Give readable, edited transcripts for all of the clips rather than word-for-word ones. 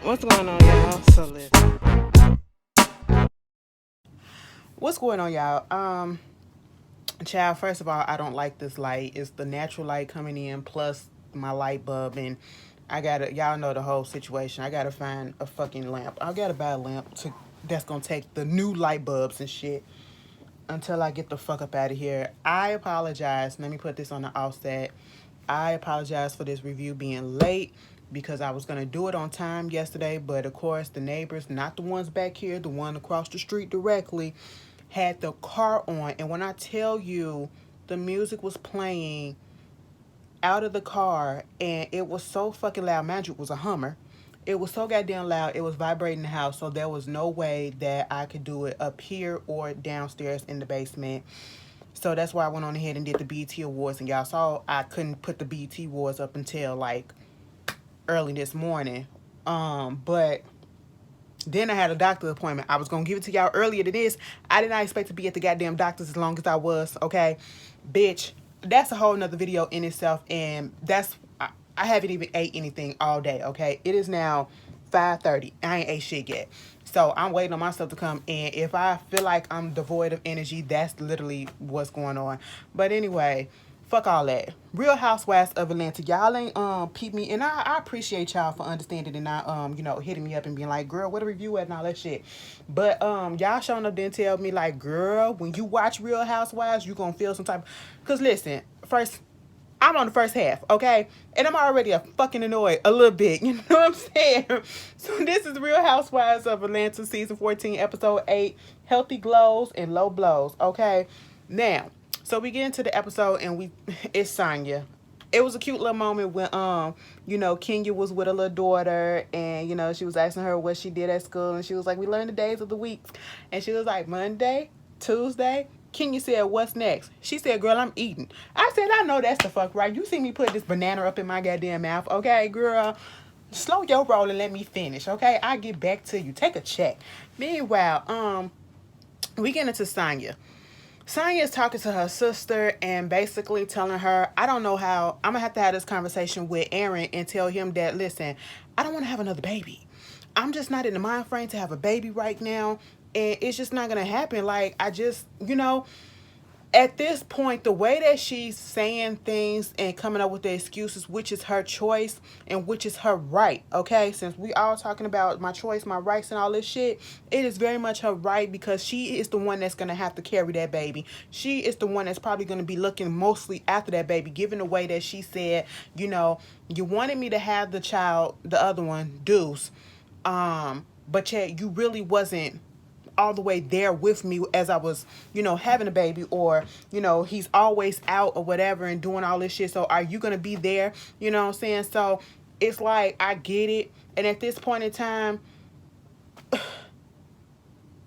What's going on, y'all? So listen. What's going on, y'all? Child, first of all, I don't like this light. It's the natural light coming in plus my light bulb, and I gotta, y'all know the whole situation. I gotta find a fucking lamp. I gotta buy a lamp that's gonna take the new light bulbs and shit until I get the fuck up out of here. I apologize. Let me put this on the offset. I apologize for this review being late because I was going to do it on time yesterday, but of course the neighbors, not the ones back here, the one across the street directly, had the car on. And when I tell you the music was playing out of the car and it was so fucking loud, mind you, it was a Hummer. It was so goddamn loud, it was vibrating the house, so there was no way that I could do it up here or downstairs in the basement. So that's why I went on ahead and did the BET Awards. And y'all saw I couldn't put the BET Awards up until like early this morning. But then I had a doctor appointment. I was going to give it to y'all earlier than this. I did not expect to be at the goddamn doctor's as long as I was, okay? Bitch, that's a whole nother video in itself. And I haven't even ate anything all day, okay? It is now 5:30. I ain't ate shit yet. So I'm waiting on myself to come. And if I feel like I'm devoid of energy, that's literally what's going on. But anyway, fuck all that. Real Housewives of Atlanta. Y'all ain't peep me, and I appreciate y'all for understanding and not hitting me up and being like, girl, what a review at and all that shit. But y'all showing up didn't tell me like, girl, when you watch Real Housewives, you gonna feel some type. Cause listen, first I'm on the first half, okay? And I'm already a fucking annoyed a little bit. You know what I'm saying? So this is Real Housewives of Atlanta, season 14, episode 8, Healthy Glows and Low Blows, okay? Now, so we get into the episode and it's Sonya. It was a cute little moment when Kenya was with her little daughter and she was asking her what she did at school and she was like, we learned the days of the weeks. And she was like, Monday, Tuesday. Kenya said, what's next? She said, girl, I'm eating. I said, I know that's the fuck right. You see me put this banana up in my goddamn mouth, okay, girl? Slow your roll and let me finish, okay? I'll get back to you. Take a check. Meanwhile, we get into Sonya. Sonya is talking to her sister and basically telling her, I don't know how, I'm going to have this conversation with Aaron and tell him that, listen, I don't want to have another baby. I'm just not in the mind frame to have a baby right now. And it's just not going to happen. Like, I just, at this point, the way that she's saying things and coming up with the excuses, which is her choice and which is her right, okay? Since we all talking about my choice, my rights and all this shit, it is very much her right because she is the one that's going to have to carry that baby. She is the one that's probably going to be looking mostly after that baby, given the way that she said, you wanted me to have the child, the other one, Deuce, but yet you really wasn't all the way there with me as I was, having a baby, or, he's always out or whatever and doing all this shit. So are you going to be there? You know what I'm saying? So it's like, I get it. And at this point in time,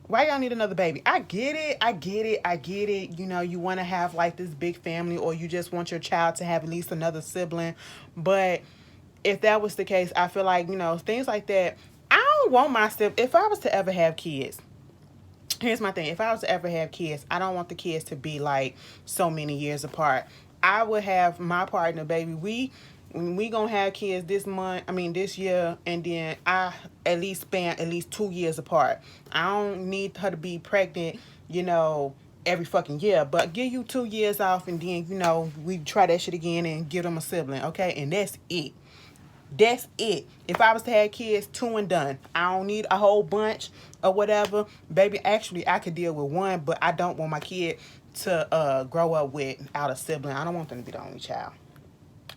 why y'all need another baby? I get it. I get it. I get it. You want to have like this big family, or you just want your child to have at least another sibling. But if that was the case, I feel like, things like that, I don't want my sibling. If I was to ever have kids, here's my thing. If I was to ever have kids, I don't want the kids to be like so many years apart. I would have my partner, baby. We gonna have kids this year, and then I at least span at least 2 years apart. I don't need her to be pregnant, every fucking year, but give you 2 years off, and then we try that shit again and give them a sibling, okay? And that's it. That's it. If I was to have kids, 2 and done. I don't need a whole bunch or whatever. Baby, actually, I could deal with one, but I don't want my kid to grow up without a sibling. I don't want them to be the only child.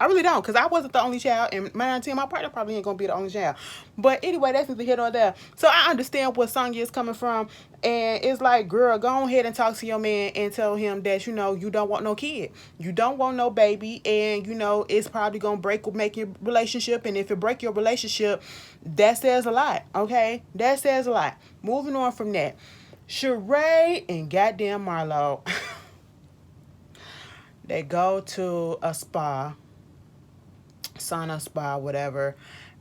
I really don't, because I wasn't the only child, and my partner probably ain't going to be the only child. But anyway, that's neither here nor there. So I understand where Sonya is coming from, and it's like, girl, go ahead and talk to your man and tell him that, you don't want no kid. You don't want no baby, and, it's probably going to make your relationship, and if it break your relationship, that says a lot, okay? That says a lot. Moving on from that. Sheree and goddamn Marlo, they go to a spa, sauna spa, whatever,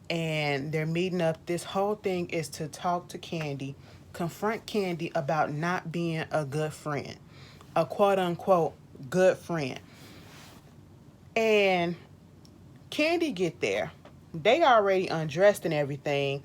and they're meeting up. This whole thing is to talk to Candy, confront Candy about not being a good friend, a quote unquote good friend. And Candy get there. They already undressed and everything,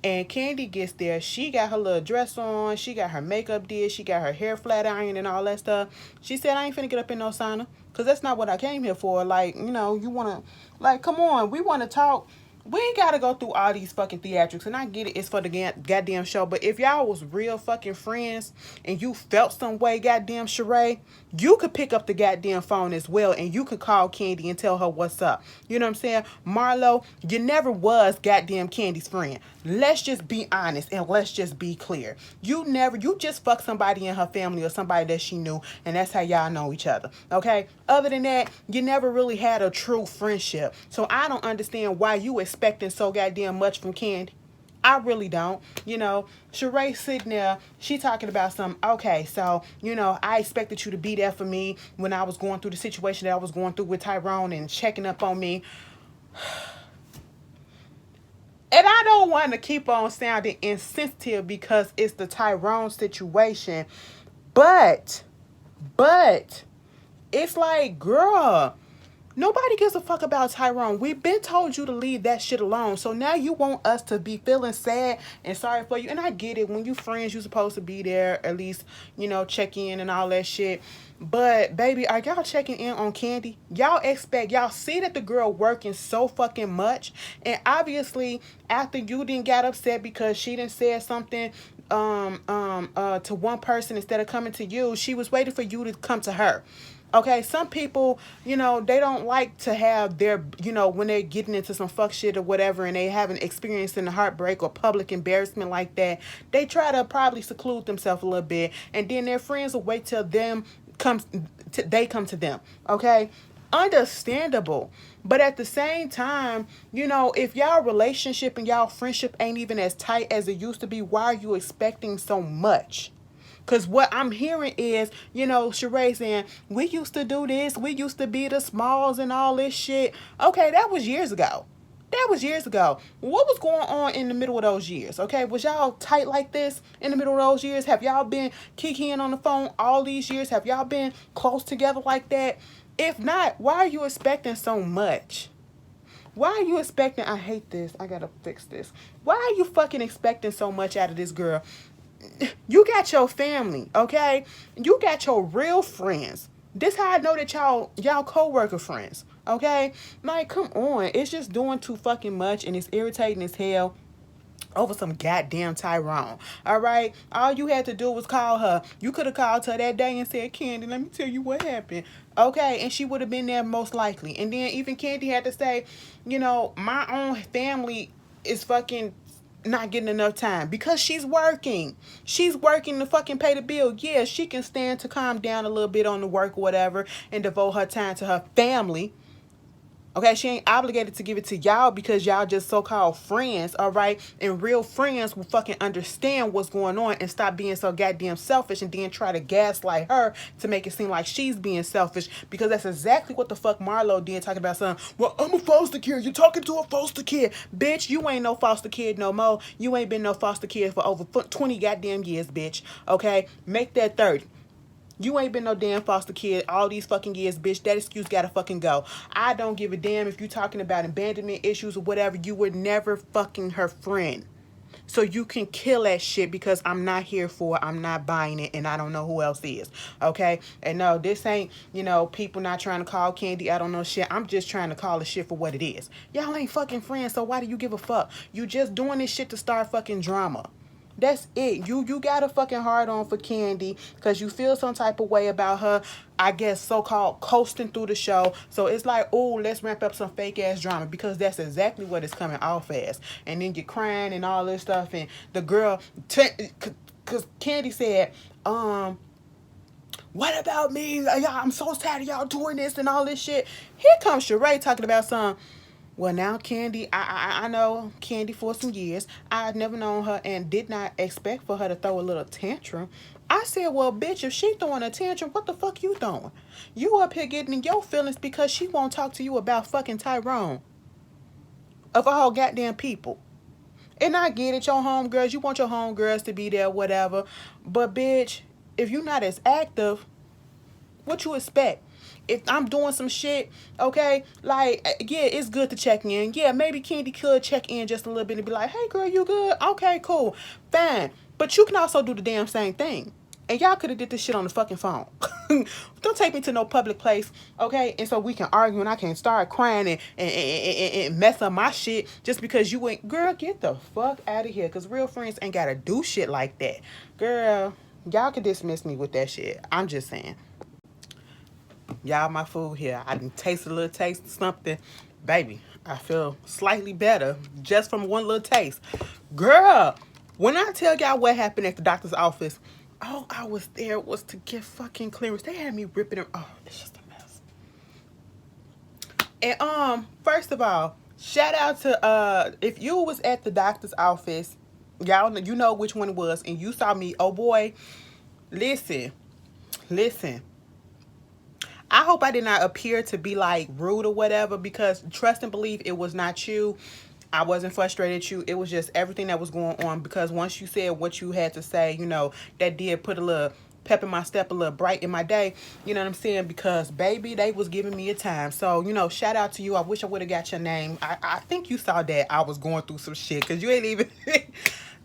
And Candy gets there. She got her little dress on. She got her makeup did. She got her hair flat ironed and all that stuff. She said, I ain't finna get up in no sauna. Because that's not what I came here for. Like, you know, you want to, like, come on. We want to talk. We ain't got to go through all these fucking theatrics. And I get it. It's for the goddamn show. But if y'all was real fucking friends and you felt some way, goddamn Sheree, you could pick up the goddamn phone as well. And you could call Candy and tell her what's up. You know what I'm saying? Marlo, you never was goddamn Candy's friend. Let's just be honest and let's just be clear. You just fucked somebody in her family or somebody that she knew. And that's how y'all know each other. Okay? Other than that, you never really had a true friendship. So I don't understand why you expecting so goddamn much from Candy. I really don't. You know, Sheree sitting there, she talking about something. Okay, so, you know, I expected you to be there for me when I was going through the situation that I was going through with Tyrone and checking up on me. And I don't want to keep on sounding insensitive because it's the Tyrone situation. But, it's like, girl, nobody gives a fuck about Tyrone. We've been told you to leave that shit alone. So now you want us to be feeling sad and sorry for you. And I get it. When you friends, you're supposed to be there, at least, you know, check in and all that shit. But, baby, are y'all checking in on Candy? Y'all see that the girl working so fucking much. And obviously, after you didn't get upset because she didn't say something to one person instead of coming to you, she was waiting for you to come to her. Okay, some people, you know, they don't like to have their, you know, when they're getting into some fuck shit or whatever and they haven't experienced in heartbreak or public embarrassment like that, they try to probably seclude themselves a little bit and then their friends will wait till they come to them. Okay, understandable. But at the same time, you know, if y'all relationship and y'all friendship ain't even as tight as it used to be, why are you expecting so much? Because what I'm hearing is, you know, Sheree saying, we used to do this. We used to be the Smalls and all this shit. Okay, that was years ago. That was years ago. What was going on in the middle of those years? Okay, was y'all tight like this in the middle of those years? Have y'all been kicking on the phone all these years? Have y'all been close together like that? If not, why are you expecting so much? Why are you expecting, I hate this, I gotta fix this. Why are you fucking expecting so much out of this girl? You got your family, okay? You got your real friends. This how I know that y'all co-worker friends, okay? Like, come on. It's just doing too fucking much and it's irritating as hell over some goddamn Tyrone. All right? All you had to do was call her. You could have called her that day and said, Candy, let me tell you what happened. Okay? And she would have been there most likely. And then even Candy had to say, you know, my own family is fucking not getting enough time because she's working. She's working to fucking pay the bill. Yeah, she can stand to calm down a little bit on the work or whatever and devote her time to her family. Okay, she ain't obligated to give it to y'all because y'all just so-called friends, all right? And real friends will fucking understand what's going on and stop being so goddamn selfish and then try to gaslight her to make it seem like she's being selfish because that's exactly what the fuck Marlo did talking about something. Well, I'm a foster kid. You're talking to a foster kid. Bitch, you ain't no foster kid no more. You ain't been no foster kid for over 20 goddamn years, bitch. Okay? Make that 30. You ain't been no damn foster kid all these fucking years, bitch. That excuse gotta fucking go. I don't give a damn if you talking about abandonment issues or whatever. You were never fucking her friend. So you can kill that shit because I'm not here for it. I'm not buying it and I don't know who else is. Okay? And no, this ain't, you know, people not trying to call Candy. I don't know shit. I'm just trying to call the shit for what it is. Y'all ain't fucking friends, so why do you give a fuck? You just doing this shit to start fucking drama. That's it. You got a fucking hard on for Candy because you feel some type of way about her, I guess, so-called coasting through the show. So it's like, oh, let's ramp up some fake-ass drama because that's exactly what it's coming off as. And then you're crying and all this stuff. And the girl, because Candy said, what about me? Y'all, I'm so tired of y'all doing this and all this shit. Here comes Sheree talking about some. Well, now Candy, I know Candy for some years. I've never known her and did not expect for her to throw a little tantrum. I said, well, bitch, if she throwing a tantrum, what the fuck you throwing? You up here getting in your feelings because she won't talk to you about fucking Tyrone. Of all goddamn people. And I get it, your homegirls, you want your homegirls to be there, whatever. But, bitch, if you're not as active, what you expect? if I'm doing some shit, okay, like, yeah, it's good to check in. Yeah, maybe Candy could check in just a little bit and be like, hey, girl, you good? Okay, cool, fine. But you can also do the damn same thing. And y'all could have did this shit on the fucking phone. Don't take me to no public place, okay? And so we can argue and I can start crying and mess up my shit just because you ain't. Girl, get the fuck out of here. Because real friends ain't got to do shit like that. Girl, y'all can dismiss me with that shit. I'm just saying. Y'all, my food here. I can taste a little taste of something. Baby, I feel slightly better just from one little taste. Girl, when I tell y'all what happened at the doctor's office, all I was there was to get fucking clearance. They had me ripping them. Oh, it's just a mess. And first of all, shout out to if you was at the doctor's office, y'all know, you know which one it was, and you saw me. Oh boy, listen. I hope I did not appear to be like rude or whatever, because trust and believe it was not you. I wasn't frustrated at you. It was just everything that was going on, because once you said what you had to say, you know, that did put a little pep in my step, a little bright in my day. You know what I'm saying? Because, baby, they was giving me a time. So, you know, shout out to you. I wish I would have got your name. I think you saw that I was going through some shit, because you ain't even...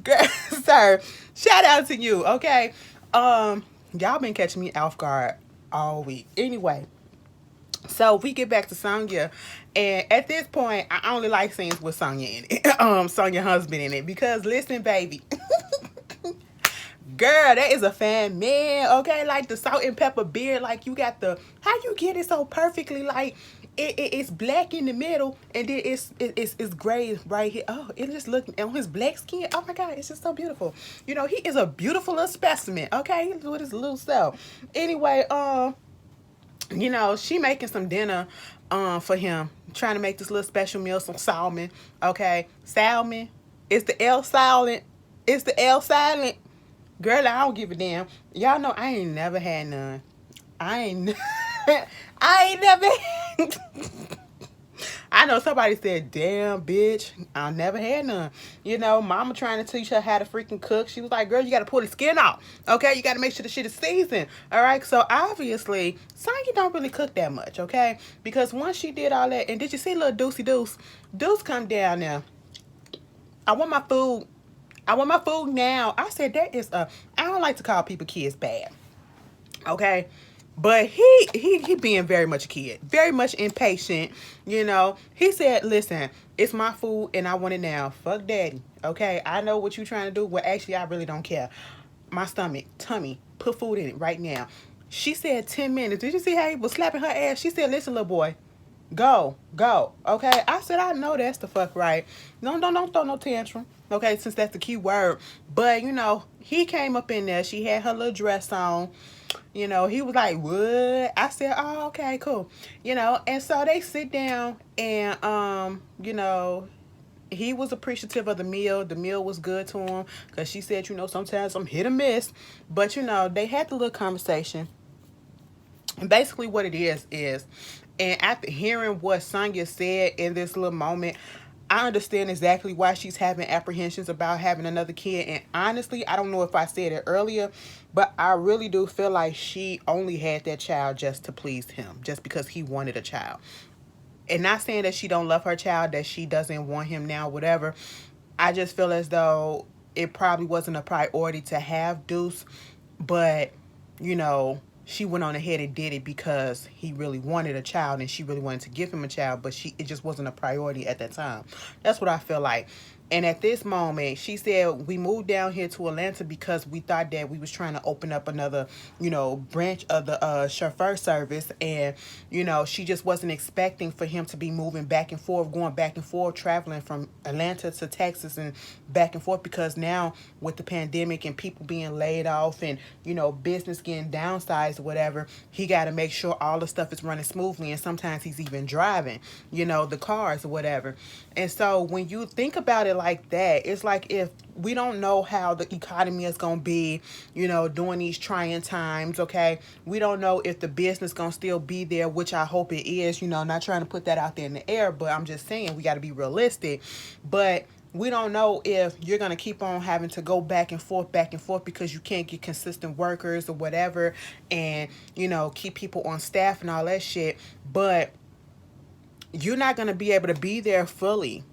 Girl, sir, shout out to you, okay? Y'all been catching me off guard all week. Anyway, so we get back to Sonya, and at this point, I only like scenes with Sonya in it. Sonya husband in it, because listen, baby, girl, that is a fan man, okay? Like the salt and pepper beard, like you got the, how you get it so perfectly, like it's black in the middle, and then it's gray right here. Oh, it just looking on his black skin. Oh my God, it's just so beautiful. You know, he is a beautiful little specimen, okay, with his little self. Anyway, you know, she making some dinner for him, trying to make this little special meal, some salmon, okay? Salmon. It's the L silent. It's the L silent. Girl, I don't give a damn. Y'all know I ain't never had none. I ain't never had. I know somebody said, damn, bitch, I never had none. You know, mama trying to teach her how to freaking cook. She was like, girl, you got to pull the skin off. Okay, you got to make sure the shit is seasoned. All right, so obviously, Sonya don't really cook that much, okay? Because once she did all that, and did you see little Deucey Deuce? Deuce come down now. I want my food. I want my food now. I said, there is a, I don't like to call people kids bad. Okay? But he being very much a kid, very much impatient, you know. He said, listen, it's my food and I want it now. Fuck daddy, okay? I know what you're trying to do. Well, actually, I really don't care. My stomach, tummy, put food in it right now. She said 10 minutes. Did you see how he was slapping her ass? She said, listen, little boy, go, okay? I said, I know that's the fuck right. Don't throw no tantrum, okay, since that's the key word. But, you know, he came up in there. She had her little dress on. You know, he was like, what? I said, oh, okay, cool. You know, and so they sit down and, you know, he was appreciative of the meal. The meal was good to him because she said, you know, sometimes I'm hit or miss. But, you know, they had the little conversation. And basically what it is, and after hearing what Sonya said in this little moment, I understand exactly why she's having apprehensions about having another kid. And honestly, I don't know if I said it earlier, but I really do feel like she only had that child just to please him, just because he wanted a child. And not saying that she don't love her child, that she doesn't want him now, whatever. I just feel as though it probably wasn't a priority to have Deuce, but, you know, she went on ahead and did it because he really wanted a child and she really wanted to give him a child, but it just wasn't a priority at that time. That's what I feel like. And at this moment, she said, we moved down here to Atlanta because we thought that we was trying to open up another, you know, branch of the chauffeur service. And, you know, she just wasn't expecting for him to be moving back and forth, going back and forth, traveling from Atlanta to Texas and back and forth, because now with the pandemic and people being laid off and, you know, business getting downsized or whatever, he got to make sure all the stuff is running smoothly. And sometimes he's even driving, you know, the cars or whatever. And so when you think about it like that, it's like, if we don't know how the economy is going to be, you know, during these trying times, okay? We don't know if the business going to still be there, which I hope it is, you know, not trying to put that out there in the air, but I'm just saying we got to be realistic. But We don't know if you're going to keep on having to go back and forth because you can't get consistent workers or whatever, and keep people on staff and all that shit. But you're not going to be able to be there fully.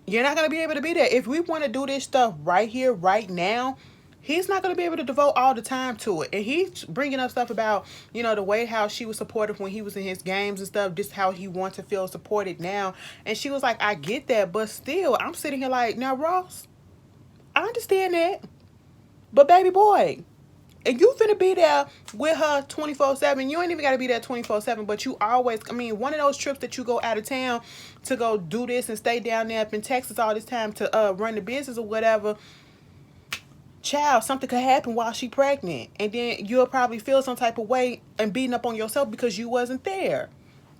You're not going to be able to be there. If we want to do this stuff right here, right now, he's not going to be able to devote all the time to it. And he's bringing up stuff about, the way how she was supportive when he was in his games and stuff, just how he wants to feel supported now. And she was like, I get that, but still, I'm sitting here like, now, Ross, I understand that, but baby boy, and you finna be there with her 24/7. You ain't even gotta be there 24/7, but you always, one of those trips that you go out of town to go do this and stay down there up in Texas all this time to run the business or whatever. Child, something could happen while she pregnant, and then you'll probably feel some type of way and beating up on yourself because you wasn't there.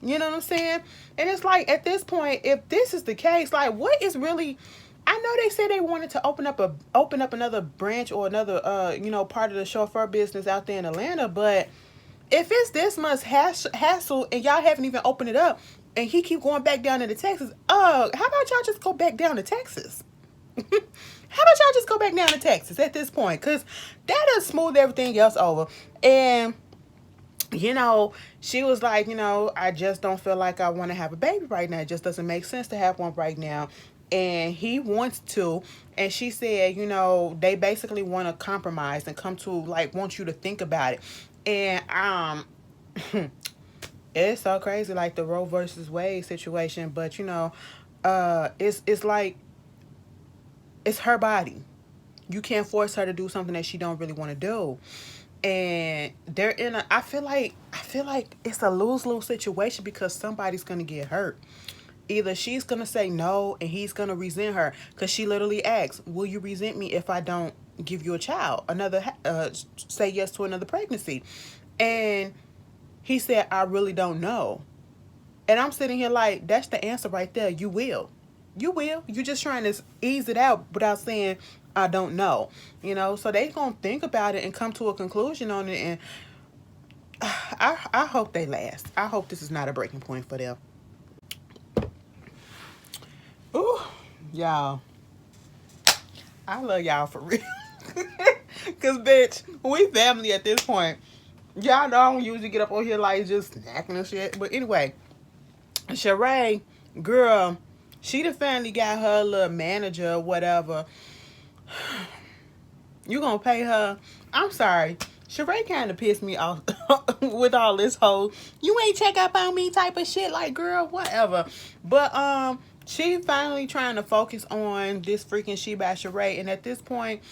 You know what I'm saying? And it's like, at this point, if this is the case, like, what is really, I know they said they wanted to open up another branch or another part of the chauffeur business out there in Atlanta, but if it's this much hassle and y'all haven't even opened it up, and he keep going back down into Texas, how about y'all just go back down to Texas? How about y'all just go back down to Texas at this point? Because that'll smooth everything else over. And, she was like, I just don't feel like I want to have a baby right now. It just doesn't make sense to have one right now. And he wants to. And she said, they basically want to compromise and come to, like, want you to think about it. And, it's so crazy, like the Roe versus Wade situation. But, it's like, it's her body. You can't force her to do something that she don't really want to do. And they're in a, I feel like it's a lose-lose situation because somebody's going to get hurt. Either she's going to say no and he's going to resent her, because she literally asks, will you resent me if I don't give you a child, say yes to another pregnancy? And he said, I really don't know. And I'm sitting here like, that's the answer right there. You will. You will. You're just trying to ease it out without saying, I don't know. So they going to think about it and come to a conclusion on it. And I hope they last. I hope this is not a breaking point for them. Ooh, y'all. I love y'all for real. Because, bitch, we family at this point. Y'all know I don't usually get up on here like just snacking and shit. But anyway, Sheree, girl, she done finally got her little manager or whatever. You gonna pay her? I'm sorry. Sheree kind of pissed me off with all this whole, you ain't check up on me type of shit. Like, girl, whatever. But, she finally trying to focus on this freaking She by Sheree. And at this point,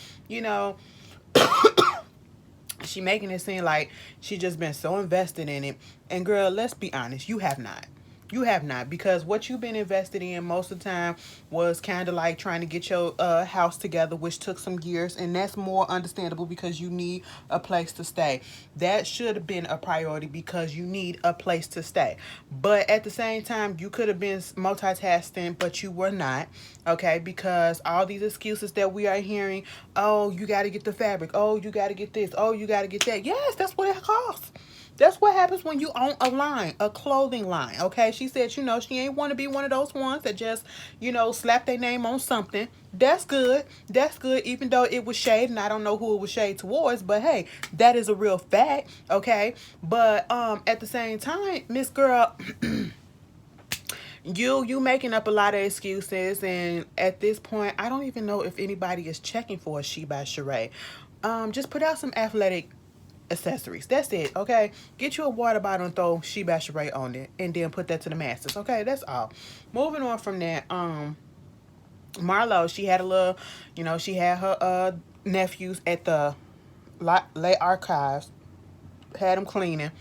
she making it seem like she just been so invested in it. And girl, let's be honest, you have not. You have not, because what you've been invested in most of the time was kind of like trying to get your house together, which took some years, and that's more understandable because you need a place to stay. That should have been a priority because you need a place to stay. But at the same time, you could have been multitasking, but you were not, okay? Because all these excuses that we are hearing, oh, you got to get the fabric, oh, you got to get this, oh, you got to get that. Yes, that's what it costs. That's what happens when you own a line, a clothing line, okay? She said, she ain't want to be one of those ones that just, slap their name on something. That's good. That's good, even though it was shade, and I don't know who it was shade towards, but hey, that is a real fact, okay? But at the same time, Miss Girl, you making up a lot of excuses, and at this point, I don't even know if anybody is checking for a She by Sheree. Just put out some athletic accessories. That's it, okay? Get you a water bottle and throw She by Sheree on it, and then put that to the masses, okay? That's all. Moving on from that, Marlo, she had a little, she had her nephews at the late archives, had them cleaning.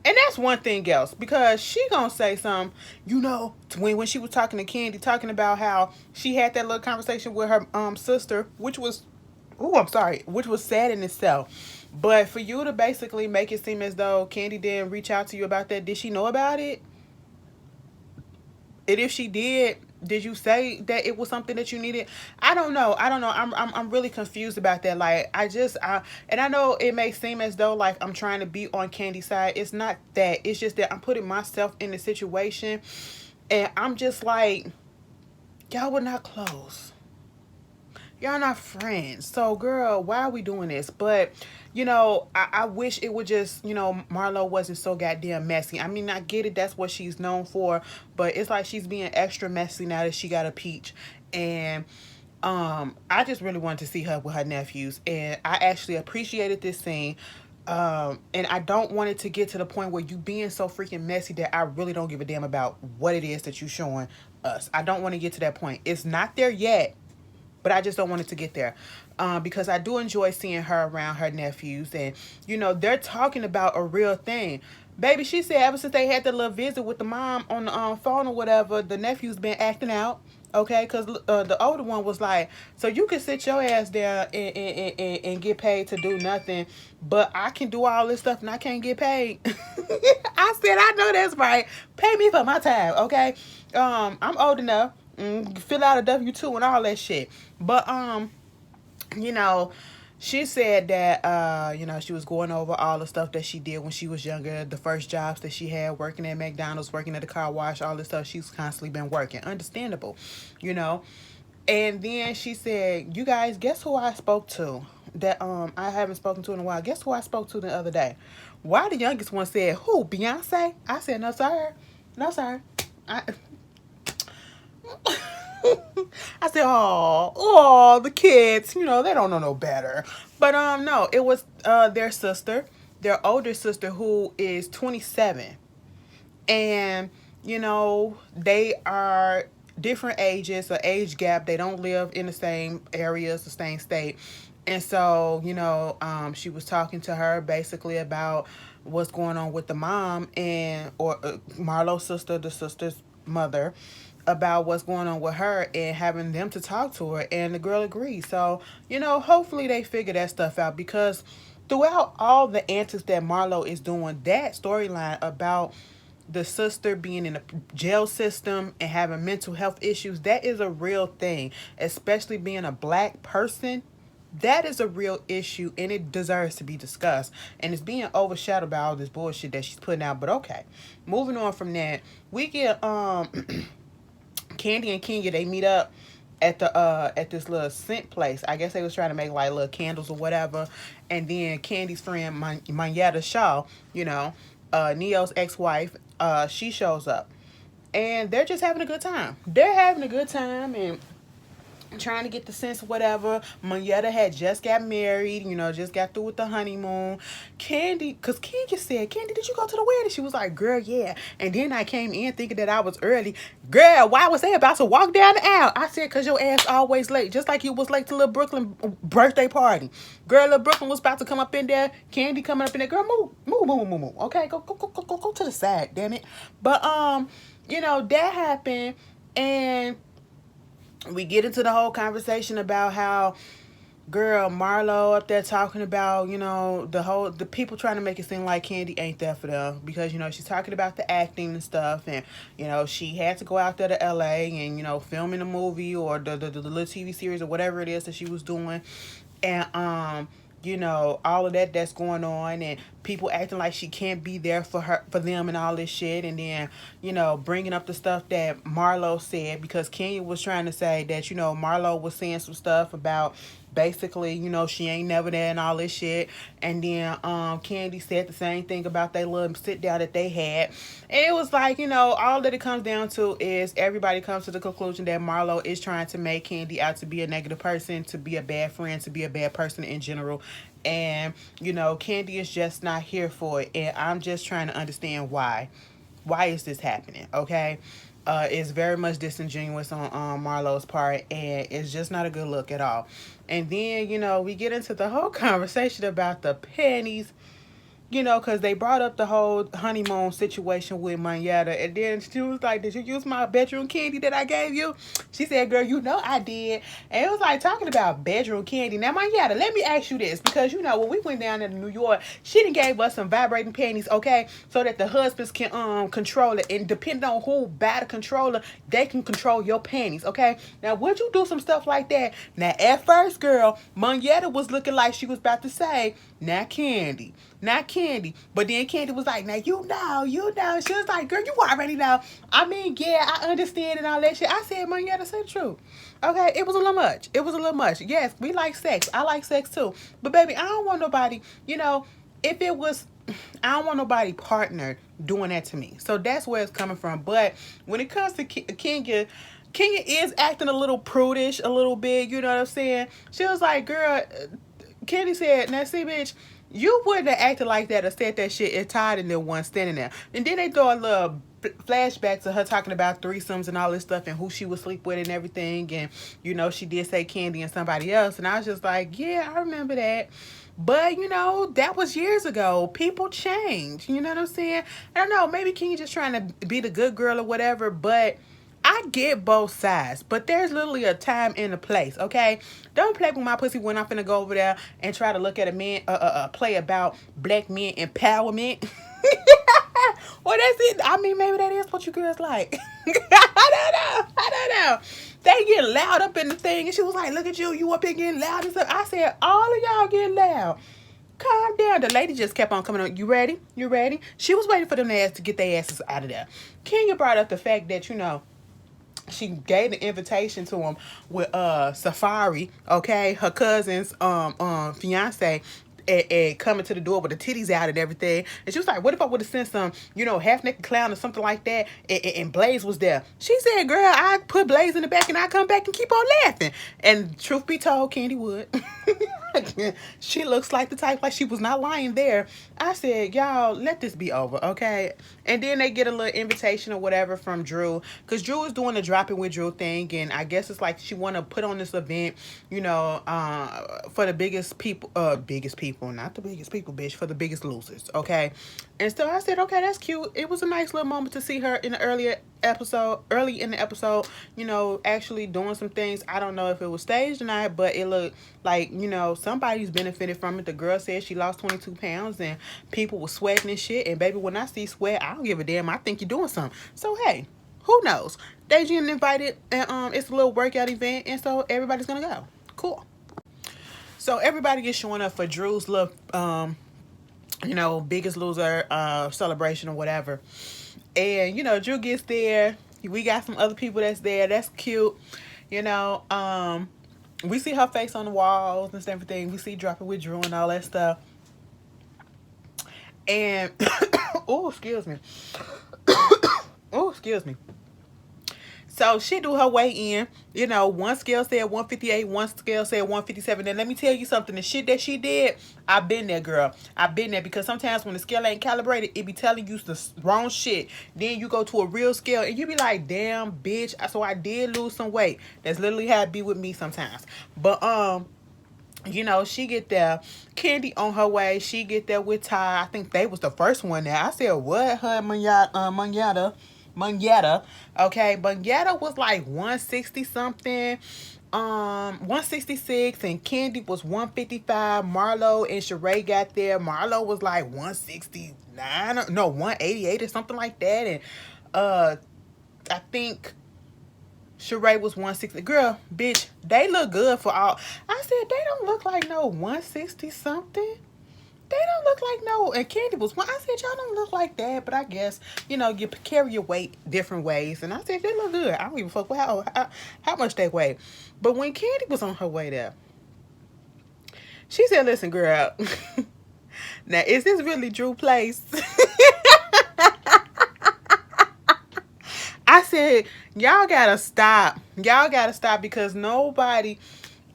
And that's one thing else, because she gonna say something, when she was talking to Candy, talking about how she had that little conversation with her sister, which was sad in itself. But for you to basically make it seem as though Candy didn't reach out to you about that, did she know about it? And if she did you say that it was something that you needed? I don't know. I'm really confused about that. Like, and I know it may seem as though like I'm trying to be on Candy's side. It's not that. It's just that I'm putting myself in the situation, and I'm just like, Y'all were not close. Y'all not friends. So, girl, why are we doing this? But, I wish it would just, Marlo wasn't so goddamn messy. I mean, I get it. That's what she's known for. But it's like she's being extra messy now that she got a peach. And I just really wanted to see her with her nephews. And I actually appreciated this scene. And I don't want it to get to the point where you being so freaking messy that I really don't give a damn about what it is that you showing us. I don't want to get to that point. It's not there yet, but I just don't want it to get there, because I do enjoy seeing her around her nephews, and they're talking about a real thing. Baby, she said ever since they had the little visit with the mom on the phone or whatever, the nephew's been acting out. Okay, because the older one was like, so you can sit your ass there and get paid to do nothing, but I can do all this stuff and I can't get paid. I said, I know that's right. Pay me for my time, okay? I'm old enough. Fill out a W-2 and all that shit. But you know, she said that she was going over all the stuff that she did when she was younger, the first jobs that she had, working at McDonald's, working at the car wash, all this stuff. She's constantly been working. Understandable, you know. And then she said, "You guys, guess who I spoke to? That I haven't spoken to in a while. Guess who I spoke to the other day?" Why the youngest one said, "Who? Beyonce?" I said, "No, sir. No, sir." I I said, oh, the kids, they don't know no better. But no, it was their sister, their older sister, who is 27, and they are different ages, an age gap. They don't live in the same areas, the same state, and so she was talking to her basically about what's going on with the mom and or Marlo's sister, the sister's mother, about what's going on with her and having them to talk to her, and the girl agreed. So hopefully they figure that stuff out, because throughout all the antics that Marlo is doing, that storyline about the sister being in the jail system and having mental health issues, that is a real thing, especially being a black person. That is a real issue, and it deserves to be discussed, and it's being overshadowed by all this bullshit that she's putting out. But okay, moving on from that, we get Candy and Kenya, they meet up at this little scent place. I guess they was trying to make like little candles or whatever. And then Candy's friend Manyetta Shaw, Neo's ex-wife, she shows up. And they're just having a good time. They're having a good time, and trying to get the sense of whatever. Monyetta had just got married, just got through with the honeymoon. Candy, because Kenya said, "Candy, did you go to the wedding?" She was like, "Girl, yeah." And then I came in thinking that I was early. "Girl, why was they about to walk down the aisle?" I said, "Because your ass always late, just like you was late to Little Brooklyn birthday party." Girl, Little Brooklyn was about to come up in there. Candy coming up in there. Girl, move. Okay, go to the side, damn it. But that happened, and we get into the whole conversation about how, girl, Marlo up there talking about, the people trying to make it seem like Candy ain't there for them, because, she's talking about the acting and stuff, and, she had to go out there to LA and, film in a movie or the little TV series or whatever it is that she was doing. And all of that's going on, and people acting like she can't be there for them and all this shit. And then bringing up the stuff that Marlo said, because Kenya was trying to say that Marlo was saying some stuff about basically she ain't never there and all this shit. And then Candy said the same thing about that little sit down that they had. And it was like, all that it comes down to is everybody comes to the conclusion that Marlo is trying to make Candy out to be a negative person, to be a bad friend, to be a bad person in general. And Candy is just not here for it, and I'm just trying to understand why is this happening. Okay, it's very much disingenuous on Marlo's part, and it's just not a good look at all. And then we get into the whole conversation about the pennies, because they brought up the whole honeymoon situation with Manyetta. And then she was like, "Did you use my bedroom candy that I gave you?" She said, "Girl, I did." And it was like talking about bedroom candy. Now, Manyetta, let me ask you this, because, when we went down to New York, she done gave us some vibrating panties, okay, so that the husbands can control it. And depending on who buy the controller, they can control your panties, okay? Now, would you do some stuff like that? Now, at first, girl, Manyetta was looking like she was about to say, "Now, Candy. Candy. But then Candy was like, now you know. She was like, girl, you already know. I mean, yeah, I understand and all that shit. I said, man, yeah, to say the truth. Okay, it was a little much. It was a little much. Yes, we like sex. I like sex too. But baby, I don't want nobody, if it was, I don't want nobody partner doing that to me. So that's where it's coming from. But when it comes to Kenya, Kenya is acting a little prudish, a little bit. You know what I'm saying? She was like, girl, Candy said, now see, bitch, you wouldn't have acted like that or said that shit if Todd and them one standing there. And then they throw a little flashback to her talking about threesomes and all this stuff and who she would sleep with and everything. And, she did say Candy and somebody else. And I was just like, yeah, I remember that. But, that was years ago. People change. You know what I'm saying? I don't know. Maybe Kenya just trying to be the good girl or whatever. But I get both sides. But there's literally a time and a place, okay? Don't play with my pussy when I'm finna go over there and try to look at a man, play about black men empowerment. Well, that's it. I mean, maybe that is what you girls like. I don't know. They get loud up in the thing. And she was like, look at you. You up here getting loud and stuff. I said, all of y'all getting loud. Calm down. The lady just kept on coming on. You ready? You ready? She was waiting for them to get their asses out of there. Kenya brought up the fact that, she gave the invitation to him with Safari, okay, her cousin's fiance, and coming to the door with the titties out and everything. And she was like, what if I would have sent some, half-naked clown or something like that, and Blaze was there? She said, girl, I put Blaze in the back and I come back and keep on laughing. And truth be told, Candy would. She looks like the type, like she was not lying there. I said, y'all, let this be over, okay? And then they get a little invitation or whatever from Drew, because Drew is doing the dropping with Drew thing, and I guess it's like she want to put on this event, for the biggest people, not the biggest people, bitch, for the biggest losers, okay? And so I said, okay, that's cute. It was a nice little moment to see her in the early in the episode, actually doing some things. I don't know if it was staged or not, but it looked like, somebody's benefited from it. The girl said she lost 22 pounds and people were sweating and shit. And baby, when I see sweat, I don't give a damn. I think you're doing something. So, hey, who knows? They getting invited, and it's a little workout event, and so everybody's going to go. Cool. So everybody is showing up for Drew's little, biggest loser celebration or whatever. And, Drew gets there. We got some other people that's there. That's cute. We see her face on the walls and everything. We see dropping with Drew and all that stuff. And, oh, excuse me. Oh, excuse me. So she do her way in. One scale said 158, one scale said 157. And let me tell you something. The shit that she did, I've been there, girl. I've been there, because sometimes when the scale ain't calibrated, it be telling you the wrong shit. Then you go to a real scale and you be like, damn, bitch. So I did lose some weight. That's literally how it be with me sometimes. But, she get there. Candy on her way. She get there with Ty. I think they was the first one there. I said, what? Her Manyata, okay, Manyata was like 160 something, 166, and Candy was 155. Marlo and Sheree got there. Marlo was like 169, no, 188 or something like that, and I think Sheree was 160. Girl, bitch, they look good for all. I said, they don't look like no 160 something. They don't look like no, and Candy was one. I said, y'all don't look like that, but I guess, you carry your weight different ways. And I said, they look good. I don't even fuck with how much they weigh. But when Candy was on her way there, she said, listen, girl, now, is this really Drew Place? I said, y'all gotta stop. Y'all gotta stop, because nobody...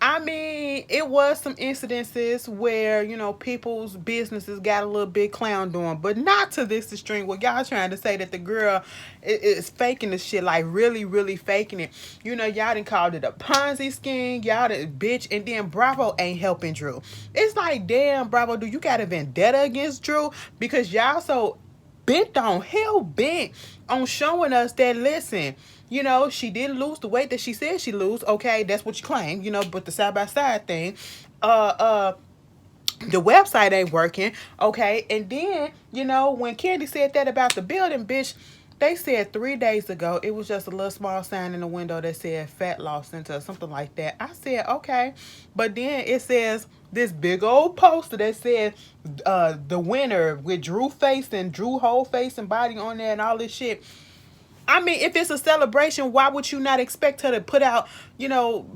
I mean, it was some incidences where, people's businesses got a little bit clown doing, but not to this extreme where y'all trying to say that the girl is faking the shit, like really, really faking it. Y'all done called it a Ponzi scheme. Y'all done, bitch, and then Bravo ain't helping Drew. It's like, damn, Bravo, do you got a vendetta against Drew? Because y'all so hell bent on showing us that, listen, she didn't lose the weight that she said she lose. Okay, that's what you claim, but the side-by-side thing, the website ain't working. Okay, and then, when Candy said that about the building, bitch, They said 3 days ago it was just a little small sign in the window that said fat loss center or something like that. I said, okay. But then it says this big old poster that said the winner with Drew face and Drew whole face and body on there and all this shit. I mean, if it's a celebration, why would you not expect her to put out,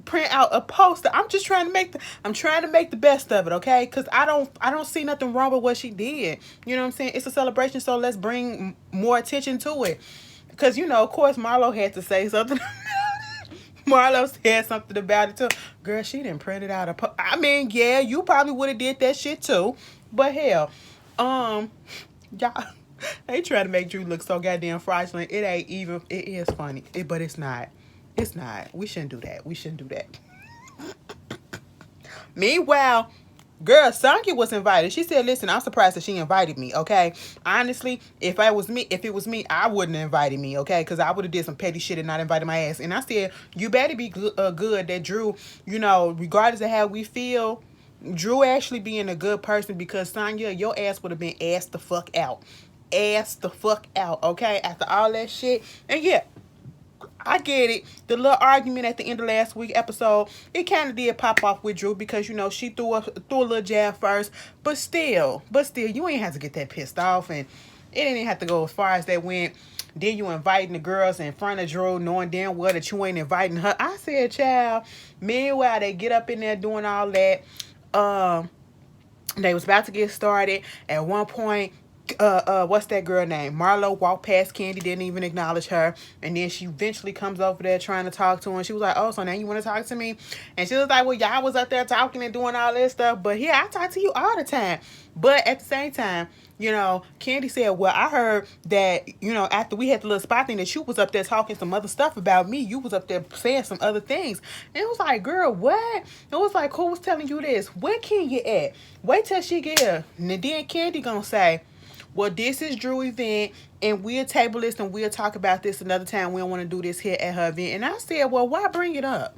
print out a poster? I'm just trying to make the best of it, okay? Because I don't see nothing wrong with what she did. You know what I'm saying? It's a celebration, so let's bring more attention to it. Because of course, Marlo had to say something. Marlo said something about it too. Girl, she didn't print it out. I mean, yeah, you probably would have did that shit too. But hell, y'all. They try to make Drew look so goddamn fraudulent. It ain't even. It is funny, but it's not. It's not. We shouldn't do that. We shouldn't do that. Meanwhile, girl, Sonya was invited. She said, "Listen, I'm surprised that she invited me. Okay, honestly, if it was me, I wouldn't have invited me. Okay, because I would have did some petty shit and not invited my ass." And I said, "You better be good that Drew. Regardless of how we feel." Drew actually being a good person, because Sonya, your ass would have been asked the fuck out. Ass the fuck out, okay? After all that shit. And yeah, I get it. The little argument at the end of last week episode, it kind of did pop off with Drew because, she threw a little jab first. But still, you ain't have to get that pissed off. And it didn't have to go as far as that went. Then you inviting the girls in front of Drew, knowing damn well that you ain't inviting her. I said, child. Meanwhile, they get up in there doing all that. They was about to get started. At one point, what's that girl name? Marlo walked past Candy, didn't even acknowledge her, and then she eventually comes over there trying to talk to her. And she was like, "Oh, so now you want to talk to me?" And she was like, "Well, y'all was up there talking and doing all this stuff, but here I talk to you all the time." But at the same time, Candy said, "Well, I heard that, after we had the little spot thing, that you was up there talking some other stuff about me. You was up there saying some other things." And it was like, "Girl, what?" It was like, "Who was telling you this? Where Kenya at? Wait till she get here." And then Candy gonna say, "Well, this is Drew event, and we'll table this and we'll talk about this another time. We don't want to do this here at her event." And I said, "Well, why bring it up?"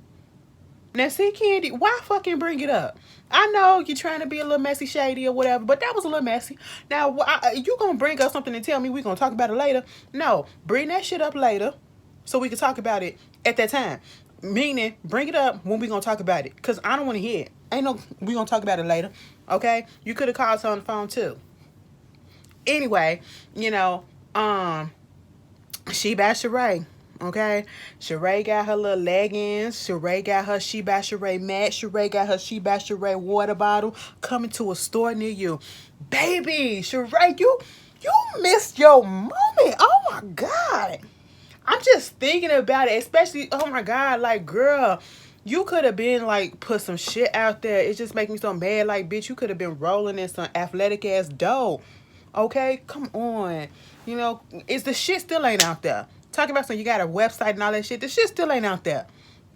Now, see, Candy, why fucking bring it up? I know you're trying to be a little messy, shady, or whatever, but that was a little messy. Now, you gonna bring up something and tell me we gonna talk about it later? No, bring that shit up later so we can talk about it at that time. Meaning, bring it up when we gonna talk about it, because I don't want to hear it. Ain't no, we gonna talk about it later, okay? You could have called her on the phone, too. Anyway, she by Sheree. Okay, Sheree got her little leggings. Sheree got her She by Sheree mat. Sheree got her She by Sheree water bottle coming to a store near you. Baby, Sheree, you missed your moment. Oh my God. I'm just thinking about it, especially, oh my God, like, girl, you could have been like, put some shit out there. It just make me so mad. Like, bitch, you could have been rolling in some athletic ass dough. Okay, come on. Is the shit still ain't out there? Talking about you got a website and all that shit. The shit still ain't out there.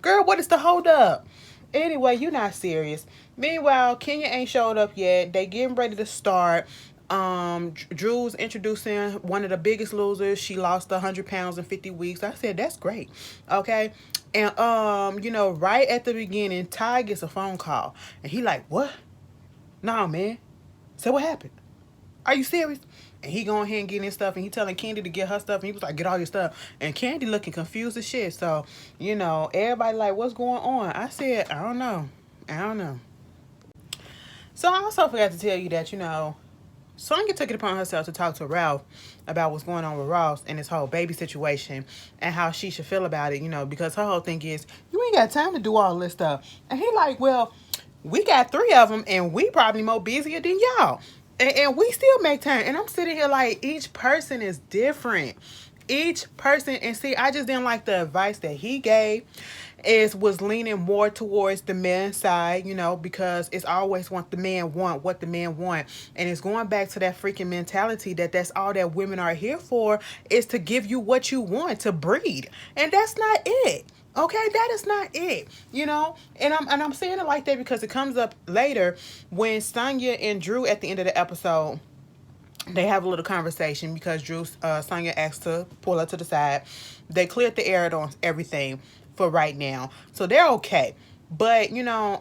Girl, what is the hold up? Anyway, you not serious. Meanwhile, Kenya ain't showed up yet. They getting ready to start. Drew's introducing one of the biggest losers. She lost 100 pounds in 50 weeks. I said, that's great. Okay. And, right at the beginning, Ty gets a phone call. And he like, what? Nah, man. So what happened? Are you serious? And he going ahead and getting his stuff, and he telling Candy to get her stuff, and he was like, get all your stuff. And Candy looking confused as shit. So, everybody like, what's going on? I said, I don't know. So I also forgot to tell you that, Sonya took it upon herself to talk to Ralph about what's going on with Ross and this whole baby situation and how she should feel about it, because her whole thing is, you ain't got time to do all this stuff. And he like, well, we got 3 of them, and we probably more busier than y'all. And we still make time. And I'm sitting here like, each person is different. Each person. And see, I just didn't like the advice that he gave. Was leaning more towards the man's side, because it's always what the man want. And it's going back to that freaking mentality that's all that women are here for, is to give you what you want, to breed. And that's not it. Okay, that is not it, and I'm saying it like that because it comes up later when Sonya and Drew at the end of the episode, they have a little conversation because Sonya asked to pull her to the side. They cleared the air on everything for right now, so they're okay. But Drew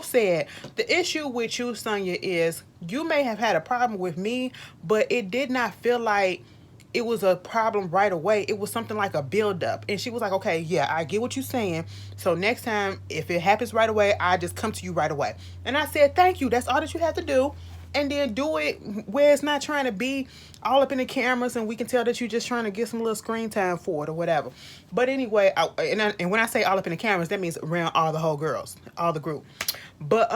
said the issue with you, Sonya, is you may have had a problem with me, but it did not feel like it was a problem right away. It was something like a buildup. And she was like, okay, yeah, I get what you're saying. So next time, if it happens right away, I just come to you right away. And I said, thank you. That's all that you have to do. And then do it where it's not trying to be all up in the cameras and we can tell that you're just trying to get some little screen time for it or whatever. But anyway, and when I say all up in the cameras, that means around all the whole girls, all the group. But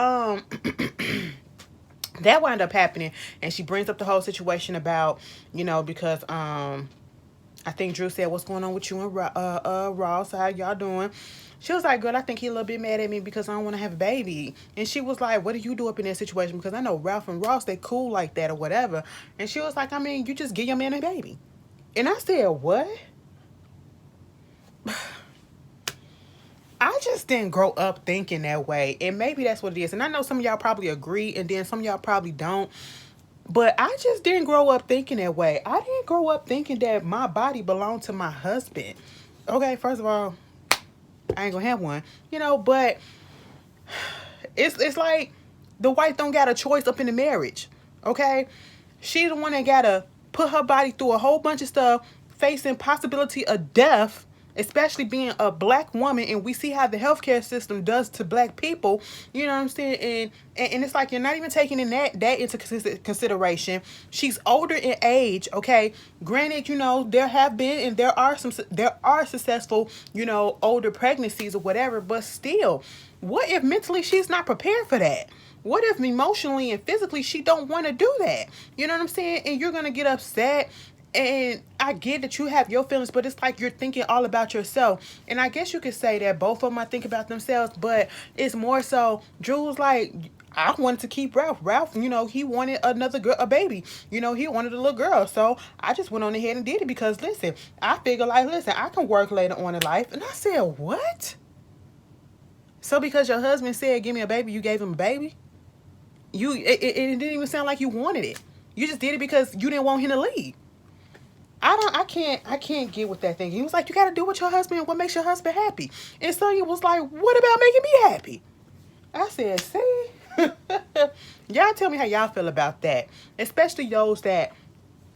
that wound up happening, and she brings up the whole situation about, because I think Drew said, what's going on with you and Ross? How y'all doing? She was like, girl, I think he a little bit mad at me because I don't want to have a baby. And she was like, what do you do up in that situation? Because I know Ralph and Ross, they cool like that or whatever. And she was like, I mean, you just give your man a baby. And I said, what? I just didn't grow up thinking that way. And maybe that's what it is. And I know some of y'all probably agree, and then some of y'all probably don't. But I just didn't grow up thinking that way. I didn't grow up thinking that my body belonged to my husband. Okay, first of all, I ain't gonna have one. But it's like the wife don't got a choice up in the marriage. Okay? She the one that gotta put her body through a whole bunch of stuff, facing possibility of death, especially being a black woman, and we see how the healthcare system does to black people. You know what I'm saying? And it's like you're not even taking in that into consideration. She's older in age, okay? Granted, there have been and there are successful, older pregnancies or whatever, but still, what if mentally she's not prepared for that? What if emotionally and physically she don't want to do that? You know what I'm saying? And you're going to get upset. And I get that you have your feelings, but it's like you're thinking all about yourself. And I guess you could say that both of them are thinking about themselves, but it's more so Drew was like, I wanted to keep Ralph. Ralph, he wanted another girl, a baby. He wanted a little girl. So I just went on ahead and did it because, listen, I figure like, listen, I can work later on in life. And I said, what? So because your husband said, give me a baby, you gave him a baby? It didn't even sound like you wanted it. You just did it because you didn't want him to leave. I can't get with that thing. He was like, you got to do with your husband and what makes your husband happy. And Sonya was like, what about making me happy? I said, see? Y'all tell me how y'all feel about that. Especially those that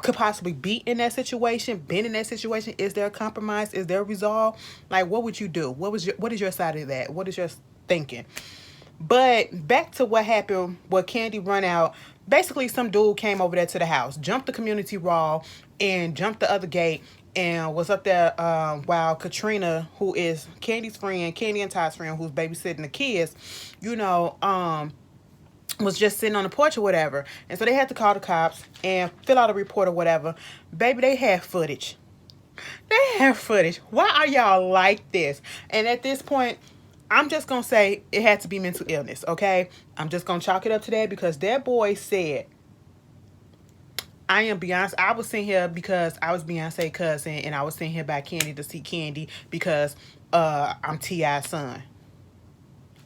could possibly be in that situation, been in that situation. Is there a compromise? Is there a resolve? Like, what would you do? What is your side of that? What is your thinking? But back to what happened, what Candy run out. Basically, some dude came over there to the house, jumped the community wall, and jumped the other gate, and was up there while Katrina, who is Candy's friend, Candy and Todd's friend, who's babysitting the kids, was just sitting on the porch or whatever. And so they had to call the cops and fill out a report or whatever. Baby, they had footage. Why are y'all like this? And at this point, I'm just going to say it had to be mental illness, okay? I'm just going to chalk it up to that because that boy said, I am Beyonce. I was sitting here because I was Beyonce's cousin, and I was sitting here by Candy to see Candy because I'm T.I.'s son.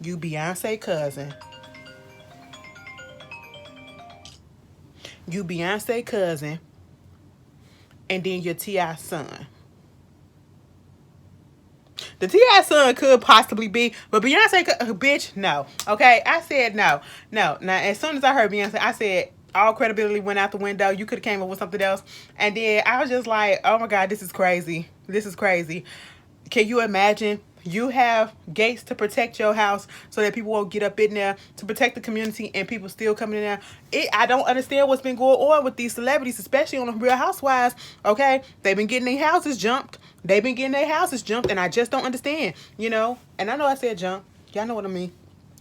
You Beyonce cousin. You Beyonce cousin, and then your T.I.'s son. The T.I. son could possibly be, but Beyonce, bitch, no. Okay, I said no. Now, as soon as I heard Beyonce, I said all credibility went out the window. You could have came up with something else. And then I was just like, oh my God, this is crazy. Can you imagine? You have gates to protect your house so that people won't get up in there, to protect the community, and people still coming in there. I don't understand what's been going on with these celebrities, especially on the Real Housewives, okay? They've been getting their houses jumped, and I just don't understand, And I know I said jump. Y'all know what I mean.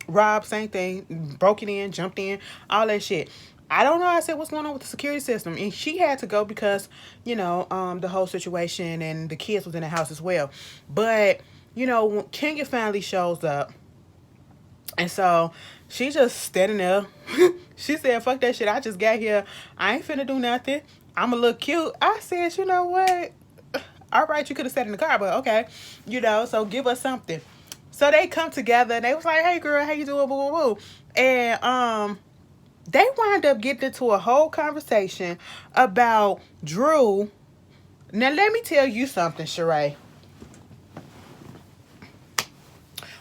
Rob, same thing. Broke it in, jumped in, all that shit. I don't know. I said, what's going on with the security system? And she had to go because, the whole situation, and the kids was in the house as well. But when Kenya finally shows up, and so she just standing there. She said, fuck that shit. I just got here. I ain't finna do nothing. I'm a little cute. I said, you know what? All right, you could have sat in the car, but okay. So give us something. So they come together, and they was like, hey, girl, how you doing? Boo, boo, boo. And they wind up getting into a whole conversation about Drew. Now, let me tell you something, Sheree.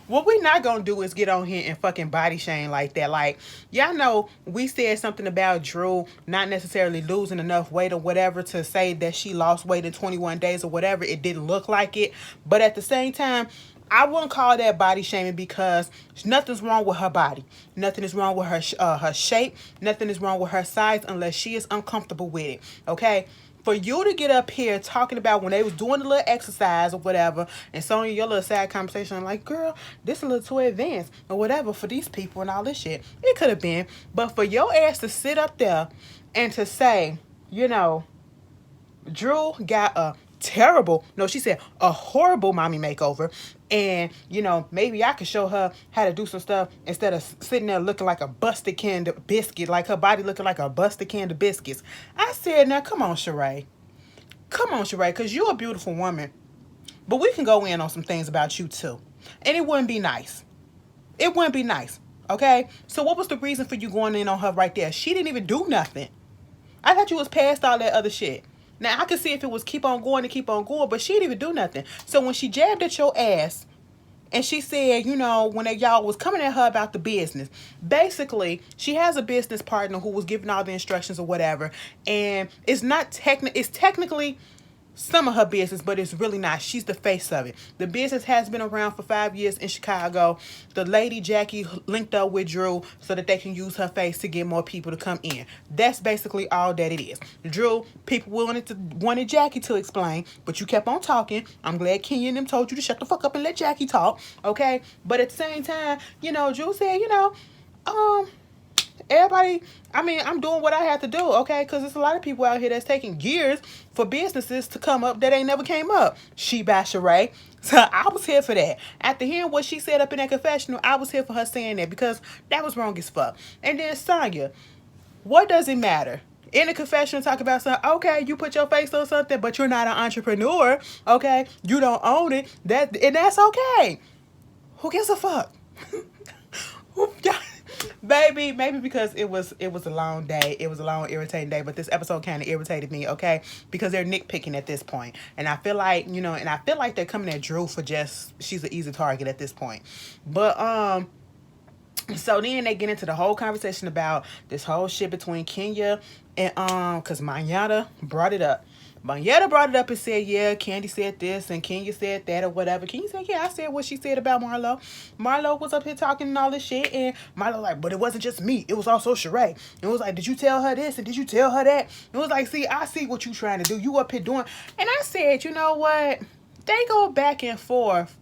What we not gonna do is get on here and fucking body shame like that. Like, y'all know we said something about Drew not necessarily losing enough weight or whatever to say that she lost weight in 21 days or whatever. It didn't look like it. But at the same time, I wouldn't call that body shaming because nothing's wrong with her body. Nothing is wrong with her shape. Nothing is wrong with her size unless she is uncomfortable with it. Okay? For you to get up here talking about when they was doing the little exercise or whatever, and Sonya, your little sad conversation, like, girl, this a little too advanced or whatever for these people and all this shit. It could have been. But for your ass to sit up there and to say, you know, Drew got a terrible, no, she said a horrible mommy makeover. And, you know, maybe I could show her how to do some stuff instead of sitting there looking like a busted can of biscuit, like her body looking like a busted can of biscuits. I said, now, come on, Sheree. Come on, Sheree, because you're a beautiful woman. But we can go in on some things about you, too. And it wouldn't be nice. It wouldn't be nice. Okay? So what was the reason for you going in on her right there? She didn't even do nothing. I thought you was past all that other shit. Now, I could see if it was keep on going and keep on going, but she didn't even do nothing. So when she jabbed at your ass and she said, you know, when y'all was coming at her about the business, basically, she has a business partner who was giving all the instructions or whatever, and it's technically some of her business, but it's really not. She's the face of it. The business has been around for 5 years in Chicago. The lady Jackie linked up with Drew so that they can use her face to get more people to come in. That's basically all that it is. Drew, people wanted Jackie to explain, but you kept on talking. I'm glad Kenya and them told you to shut the fuck up and let Jackie talk, okay? But at the same time, you know, Drew said, you know, everybody, I mean, I'm doing what I have to do, okay? Because there's a lot of people out here that's taking years for businesses to come up that ain't never came up. She Sheree. So I was here for that. After hearing what she said up in that confessional, I was here for her saying that because that was wrong as fuck. And then Sonya, what does it matter? In the confessional, talk about something, okay, you put your face on something, but you're not an entrepreneur, okay? You don't own it, and that's okay. Who gives a fuck? Baby, maybe because it was a long day. It was a long, irritating day. But this episode kind of irritated me, okay? Because they're nitpicking at this point. And I feel like, you know, they're coming at Drew for just, she's an easy target at this point. But, so then they get into the whole conversation about this whole shit between Kenya and, because Mayada brought it up. Mayetta brought it up and said, yeah, Candy said this and Kenya said that or whatever. Kenya said, yeah, I said what she said about Marlo. Marlo was up here talking and all this shit. And Marlo like, but it wasn't just me. It was also Sheree. And it was like, did you tell her this? And did you tell her that? It was like, see, I see what you trying to do. You up here doing. And I said, you know what? They go back and forth.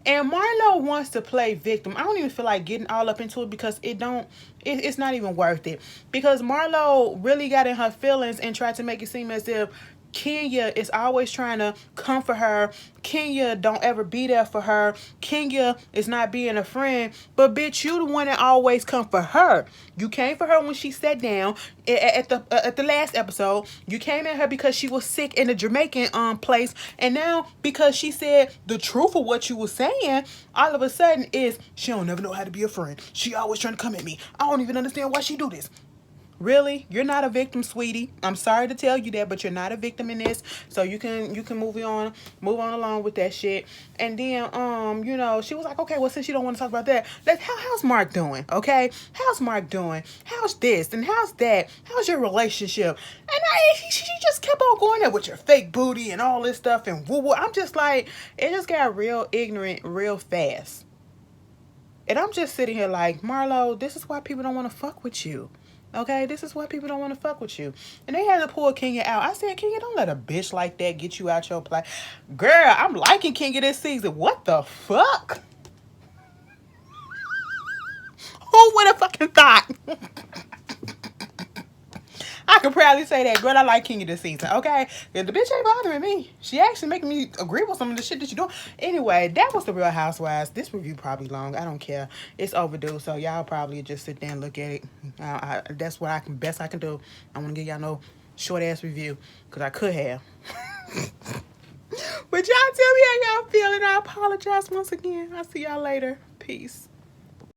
And Marlo wants to play victim. I don't even feel like getting all up into it because it's not even worth it. Because Marlo really got in her feelings and tried to make it seem as if Kenya is always trying to comfort her. Kenya don't ever be there for her. Kenya is not being a friend. But bitch, you the one that always come for her. You came for her when she sat down at the last episode. You came at her because she was sick in the Jamaican place. And now because she said the truth of what you were saying, all of a sudden is she don't never know how to be a friend. She always trying to come at me. I don't even understand why she do this. Really? You're not a victim, sweetie. I'm sorry to tell you that, but you're not a victim in this. So you can move on along with that shit. And then, you know, she was like, okay, well, since you don't want to talk about that, how's Mark doing? Okay? How's Mark doing? How's this? And how's that? How's your relationship? And she just kept on going there with your fake booty and all this stuff and woo woo. I'm just like, it just got real ignorant real fast. And I'm just sitting here like, Marlo, this is why people don't want to fuck with you. Okay, this is why people don't want to fuck with you. And they had to pull Kenya out. I said, Kenya, don't let a bitch like that get you out your play. Girl, I'm liking Kenya this season. What the fuck? Who would have fucking thought? I could proudly say that. Girl, I like Kenya this season, okay? The bitch ain't bothering me. She actually making me agree with some of the shit that you doing. Anyway, that was the Real Housewives. This review probably long. I don't care. It's overdue, so y'all probably just sit there and look at it. That's what best I can do. I want to give y'all no short-ass review, because I could have. But y'all tell me how y'all feeling. I apologize once again. I'll see y'all later. Peace.